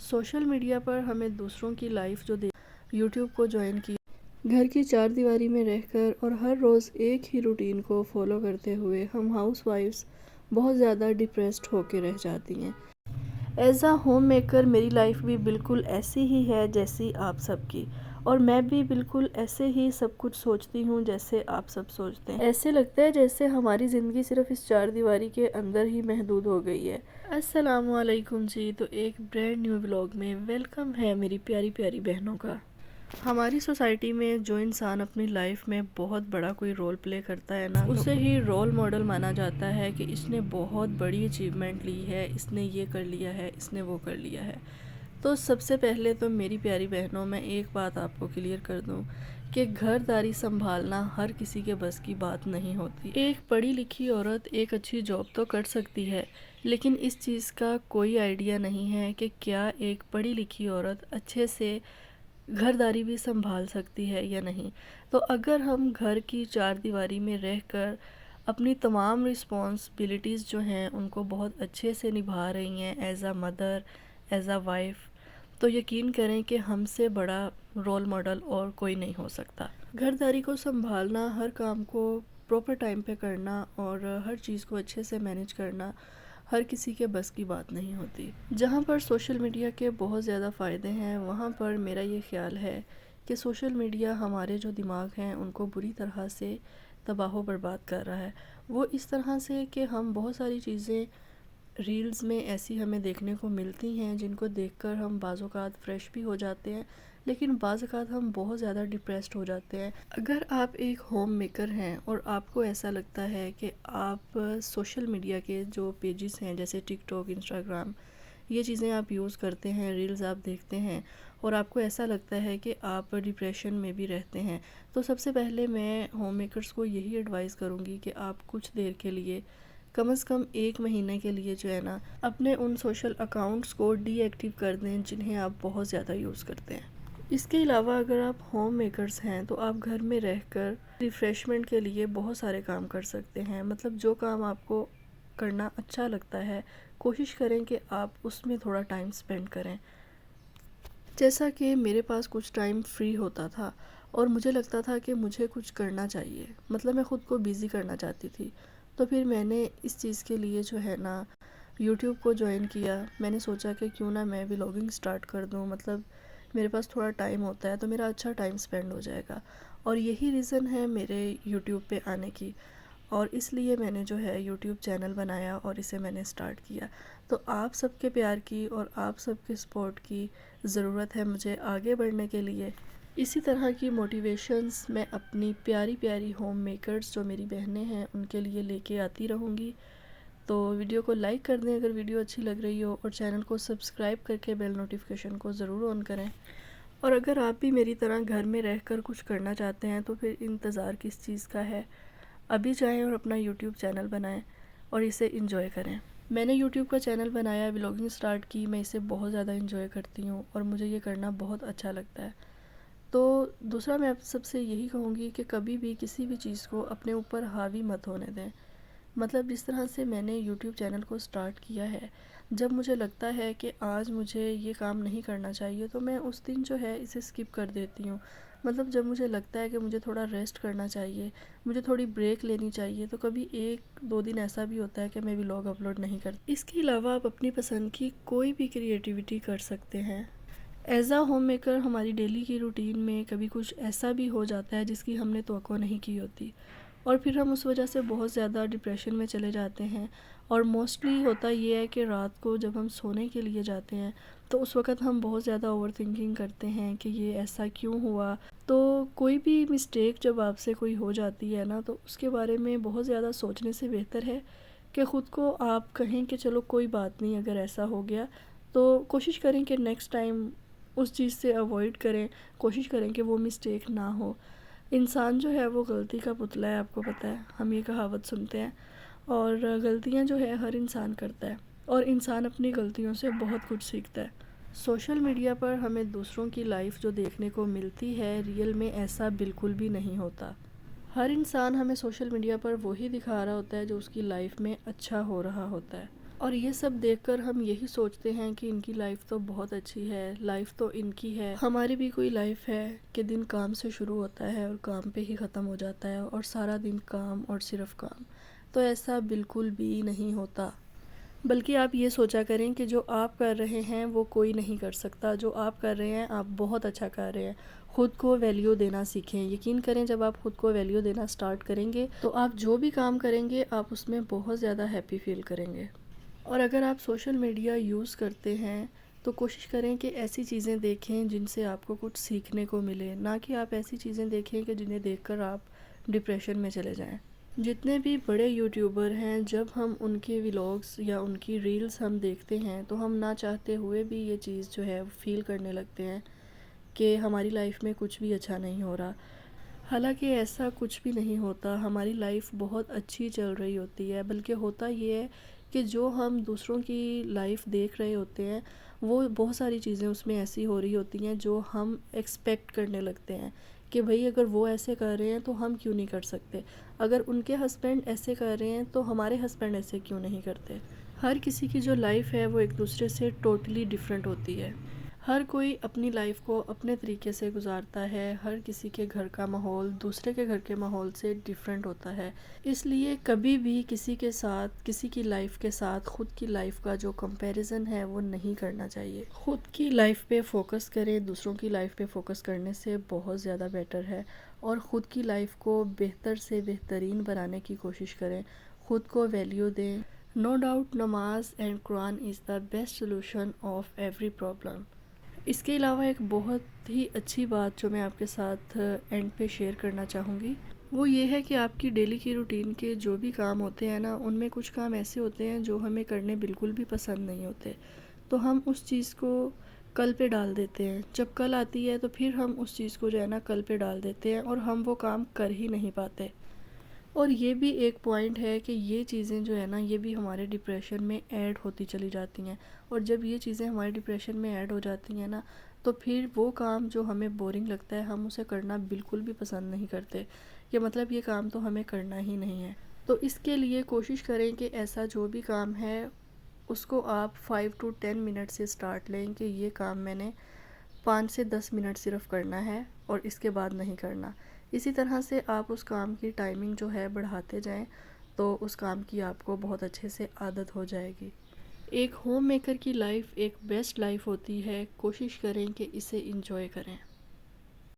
Social media پر ہمیں دوسروں کی لائف جو یوٹیوب کو جوائن کیا، گھر کی چار دیواری میں رہ کر اور ہر روز ایک ہی روٹین کو فالو کرتے ہوئے ہم ہاؤس وائفز بہت زیادہ ڈپریسڈ ہو کے رہ جاتی ہیں۔ ایز اے ہوم میکر میری لائف بھی بالکل ایسی ہی ہے جیسی آپ سب کی، اور میں بھی بالکل ایسے ہی سب کچھ سوچتی ہوں جیسے آپ سب سوچتے ہیں۔ ایسے لگتا ہے جیسے ہماری زندگی صرف اس چار دیواری کے اندر ہی محدود ہو گئی ہے۔ السلام علیکم جی، تو ایک برانڈ نیو ولاگ میں ویلکم ہے میری پیاری پیاری بہنوں کا۔ ہماری سوسائٹی میں جو انسان اپنی لائف میں بہت بڑا کوئی رول پلے کرتا ہے نا، اسے ہی رول ماڈل مانا جاتا ہے کہ اس نے بہت بڑی اچیومنٹ لی ہے، اس نے یہ کر لیا ہے، اس نے وہ کر لیا ہے۔ تو سب سے پہلے تو میری پیاری بہنوں، میں ایک بات آپ کو کلیئر کر دوں کہ گھر داری سنبھالنا ہر کسی کے بس کی بات نہیں ہوتی۔ ایک پڑھی لکھی عورت ایک اچھی جاب تو کر سکتی ہے، لیکن اس چیز کا کوئی آئیڈیا نہیں ہے کہ کیا ایک پڑھی لکھی عورت اچھے سے گھر داری بھی سنبھال سکتی ہے یا نہیں۔ تو اگر ہم گھر کی چار دیواری میں رہ کر اپنی تمام رسپانسبلٹیز جو ہیں ان کو بہت اچھے سے نبھا رہی ہیں as a mother, as a wife, تو یقین کریں کہ ہم سے بڑا رول ماڈل اور کوئی نہیں ہو سکتا۔ گھر داری کو سنبھالنا، ہر کام کو پراپر ٹائم پہ کرنا اور ہر چیز کو اچھے سے مینیج کرنا ہر کسی کے بس کی بات نہیں ہوتی۔ جہاں پر سوشل میڈیا کے بہت زیادہ فائدے ہیں، وہاں پر میرا یہ خیال ہے کہ سوشل میڈیا ہمارے جو دماغ ہیں ان کو بری طرح سے تباہ و برباد کر رہا ہے۔ وہ اس طرح سے کہ ہم بہت ساری چیزیں ریلز میں ایسی ہمیں دیکھنے کو ملتی ہیں جن کو دیکھ کر ہم بعض اوقات فریش بھی ہو جاتے ہیں، لیکن بعض اوقات ہم بہت زیادہ ڈپریسڈ ہو جاتے ہیں۔ اگر آپ ایک ہوم میکر ہیں اور آپ کو ایسا لگتا ہے کہ آپ سوشل میڈیا کے جو پیجز ہیں جیسے ٹک ٹاک، انسٹاگرام، یہ چیزیں آپ یوز کرتے ہیں، ریلز آپ دیکھتے ہیں، اور آپ کو ایسا لگتا ہے کہ آپ ڈپریشن میں بھی رہتے ہیں، تو سب سے پہلے میں ہوم میکرز کو یہی ایڈوائز کروں گی کہ آپ کچھ دیر کے لیے، کم از کم ایک مہینے کے لیے جو ہے نا، اپنے ان سوشل اکاؤنٹس کو ڈی ایکٹیو کر دیں جنہیں آپ بہت زیادہ یوز کرتے ہیں۔ اس کے علاوہ اگر آپ ہوم میکرز ہیں تو آپ گھر میں رہ کر ریفریشمنٹ کے لیے بہت سارے کام کر سکتے ہیں۔ مطلب جو کام آپ کو کرنا اچھا لگتا ہے، کوشش کریں کہ آپ اس میں تھوڑا ٹائم سپینڈ کریں۔ جیسا کہ میرے پاس کچھ ٹائم فری ہوتا تھا اور مجھے لگتا تھا کہ مجھے کچھ کرنا چاہیے، مطلب میں خود کو بیزی کرنا چاہتی تھی، تو پھر میں نے اس چیز کے لیے جو ہے نا یوٹیوب کو جوائن کیا۔ میں نے سوچا کہ کیوں نہ میں ولاگنگ سٹارٹ کر دوں، مطلب میرے پاس تھوڑا ٹائم ہوتا ہے تو میرا اچھا ٹائم سپینڈ ہو جائے گا، اور یہی ریزن ہے میرے یوٹیوب پہ آنے کی، اور اس لیے میں نے جو ہے یوٹیوب چینل بنایا اور اسے میں نے سٹارٹ کیا۔ تو آپ سب کے پیار کی اور آپ سب کے سپورٹ کی ضرورت ہے مجھے آگے بڑھنے کے لیے۔ اسی طرح کی موٹیویشنز میں اپنی پیاری پیاری ہوم میکرز جو میری بہنیں ہیں ان کے لیے لے کے آتی رہوں گی۔ تو ویڈیو کو لائک کر دیں اگر ویڈیو اچھی لگ رہی ہو، اور چینل کو سبسکرائب کر کے بیل نوٹیفیکیشن کو ضرور آن کریں۔ اور اگر آپ بھی میری طرح گھر میں رہ کر کچھ کرنا چاہتے ہیں تو پھر انتظار کس چیز کا ہے، ابھی جائیں اور اپنا یوٹیوب چینل بنائیں اور اسے انجوائے کریں۔ میں نے یوٹیوب کا چینل بنایا، ولاگنگ سٹارٹ کی، میں اسے بہت زیادہ انجوائے کرتی ہوں اور مجھے یہ کرنا بہت اچھا لگتا ہے۔ تو دوسرا میں آپ سب سے یہی کہوں گی کہ کبھی بھی کسی بھی چیز کو اپنے اوپر حاوی مت ہونے دیں۔ مطلب جس طرح سے میں نے یوٹیوب چینل کو سٹارٹ کیا ہے، جب مجھے لگتا ہے کہ آج مجھے یہ کام نہیں کرنا چاہیے تو میں اس دن جو ہے اسے سکپ کر دیتی ہوں۔ مطلب جب مجھے لگتا ہے کہ مجھے تھوڑا ریسٹ کرنا چاہیے، مجھے تھوڑی بریک لینی چاہیے، تو کبھی ایک دو دن ایسا بھی ہوتا ہے کہ میں ولاگ اپلوڈ نہیں کرتی۔ اس کے علاوہ آپ اپنی پسند کی کوئی بھی کریٹیوٹی کر سکتے ہیں۔ ایز اے ہوم میکر ہماری ڈیلی کی روٹین میں کبھی کچھ ایسا بھی ہو جاتا ہے جس کی ہم نے توقع نہیں کی ہوتی، اور پھر ہم اس وجہ سے بہت زیادہ ڈپریشن میں چلے جاتے ہیں۔ اور موسٹلی ہوتا یہ ہے کہ رات کو جب ہم سونے کے لیے جاتے ہیں تو اس وقت ہم بہت زیادہ اوور تھنکنگ کرتے ہیں کہ یہ ایسا کیوں ہوا۔ تو کوئی بھی مسٹیک جب آپ سے کوئی ہو جاتی ہے نا، تو اس کے بارے میں بہت زیادہ سوچنے سے بہتر ہے کہ خود کو آپ کہیں کہ چلو کوئی بات نہیں، اگر ایسا ہو گیا تو کوشش کریں کہ نیکسٹ ٹائم اس چیز سے اوائڈ کریں، کوشش کریں کہ وہ مسٹیک نہ ہو۔ انسان جو ہے وہ غلطی کا پتلا ہے، آپ کو پتہ ہے، ہم یہ کہاوت سنتے ہیں، اور غلطیاں جو ہے ہر انسان کرتا ہے، اور انسان اپنی غلطیوں سے بہت کچھ سیکھتا ہے۔ سوشل میڈیا پر ہمیں دوسروں کی لائف جو دیکھنے کو ملتی ہے، ریئل میں ایسا بالکل بھی نہیں ہوتا۔ ہر انسان ہمیں سوشل میڈیا پر وہی دکھا رہا ہوتا ہے جو اس کی لائف میں اچھا ہو رہا ہوتا ہے۔ اور یہ سب دیکھ کر ہم یہی سوچتے ہیں کہ ان کی لائف تو بہت اچھی ہے، لائف تو ان کی ہے، ہماری بھی کوئی لائف ہے کہ دن کام سے شروع ہوتا ہے اور کام پہ ہی ختم ہو جاتا ہے اور سارا دن کام اور صرف کام۔ تو ایسا بالکل بھی نہیں ہوتا، بلکہ آپ یہ سوچا کریں کہ جو آپ کر رہے ہیں وہ کوئی نہیں کر سکتا، جو آپ کر رہے ہیں آپ بہت اچھا کر رہے ہیں۔ خود کو ویلیو دینا سیکھیں، یقین کریں جب آپ خود کو ویلیو دینا سٹارٹ کریں گے تو آپ جو بھی کام کریں گے آپ اس میں بہت زیادہ ہیپی فیل کریں گے۔ اور اگر آپ سوشل میڈیا یوز کرتے ہیں تو کوشش کریں کہ ایسی چیزیں دیکھیں جن سے آپ کو کچھ سیکھنے کو ملے، نہ کہ آپ ایسی چیزیں دیکھیں کہ جنہیں دیکھ کر آپ ڈپریشن میں چلے جائیں۔ جتنے بھی بڑے یوٹیوبر ہیں، جب ہم ان کے ولاگز یا ان کی ریلز ہم دیکھتے ہیں تو ہم نہ چاہتے ہوئے بھی یہ چیز جو ہے فیل کرنے لگتے ہیں کہ ہماری لائف میں کچھ بھی اچھا نہیں ہو رہا۔ حالانکہ ایسا کچھ بھی نہیں ہوتا، ہماری لائف بہت اچھی چل رہی ہوتی ہے، بلکہ ہوتا یہ ہے کہ جو ہم دوسروں کی لائف دیکھ رہے ہوتے ہیں وہ بہت ساری چیزیں اس میں ایسی ہو رہی ہوتی ہیں جو ہم ایکسپیکٹ کرنے لگتے ہیں کہ بھئی اگر وہ ایسے کر رہے ہیں تو ہم کیوں نہیں کر سکتے، اگر ان کے ہسبینڈ ایسے کر رہے ہیں تو ہمارے ہسبینڈ ایسے کیوں نہیں کرتے۔ ہر کسی کی جو لائف ہے وہ ایک دوسرے سے ٹوٹلی ڈیفرنٹ ہوتی ہے، ہر کوئی اپنی لائف کو اپنے طریقے سے گزارتا ہے، ہر کسی کے گھر کا ماحول دوسرے کے گھر کے ماحول سے ڈیفرنٹ ہوتا ہے، اس لیے کبھی بھی کسی کے ساتھ، کسی کی لائف کے ساتھ خود کی لائف کا جو کمپیریزن ہے وہ نہیں کرنا چاہیے۔ خود کی لائف پہ فوکس کریں، دوسروں کی لائف پہ فوکس کرنے سے بہت زیادہ بیٹر ہے، اور خود کی لائف کو بہتر سے بہترین بنانے کی کوشش کریں، خود کو ویلیو دیں۔ نو ڈاؤٹ نماز and Quran is the best solution of every problem. اس کے علاوہ ایک بہت ہی اچھی بات جو میں آپ کے ساتھ اینڈ پہ شیئر کرنا چاہوں گی وہ یہ ہے کہ آپ کی ڈیلی کی روٹین کے جو بھی کام ہوتے ہیں نا، ان میں کچھ کام ایسے ہوتے ہیں جو ہمیں کرنے بالکل بھی پسند نہیں ہوتے، تو ہم اس چیز کو کل پہ ڈال دیتے ہیں، جب کل آتی ہے تو پھر ہم اس چیز کو جو ہے نا کل پہ ڈال دیتے ہیں اور ہم وہ کام کر ہی نہیں پاتے۔ اور یہ بھی ایک پوائنٹ ہے کہ یہ چیزیں جو ہے نا یہ بھی ہمارے ڈپریشن میں ایڈ ہوتی چلی جاتی ہیں، اور جب یہ چیزیں ہمارے ڈپریشن میں ایڈ ہو جاتی ہیں نا تو پھر وہ کام جو ہمیں بورنگ لگتا ہے ہم اسے کرنا بالکل بھی پسند نہیں کرتے، کہ مطلب یہ کام تو ہمیں کرنا ہی نہیں ہے۔ تو اس کے لیے کوشش کریں کہ ایسا جو بھی کام ہے اس کو آپ 5 to 10 منٹ سے سٹارٹ لیں کہ یہ کام میں نے 5 سے 10 منٹ صرف کرنا ہے اور اس کے بعد نہیں کرنا۔ اسی طرح سے آپ اس کام کی ٹائمنگ جو ہے بڑھاتے جائیں تو اس کام کی آپ کو بہت اچھے سے عادت ہو جائے گی۔ ایک ہوم میکر کی لائف ایک بیسٹ لائف ہوتی ہے، کوشش کریں کہ اسے انجوائے کریں۔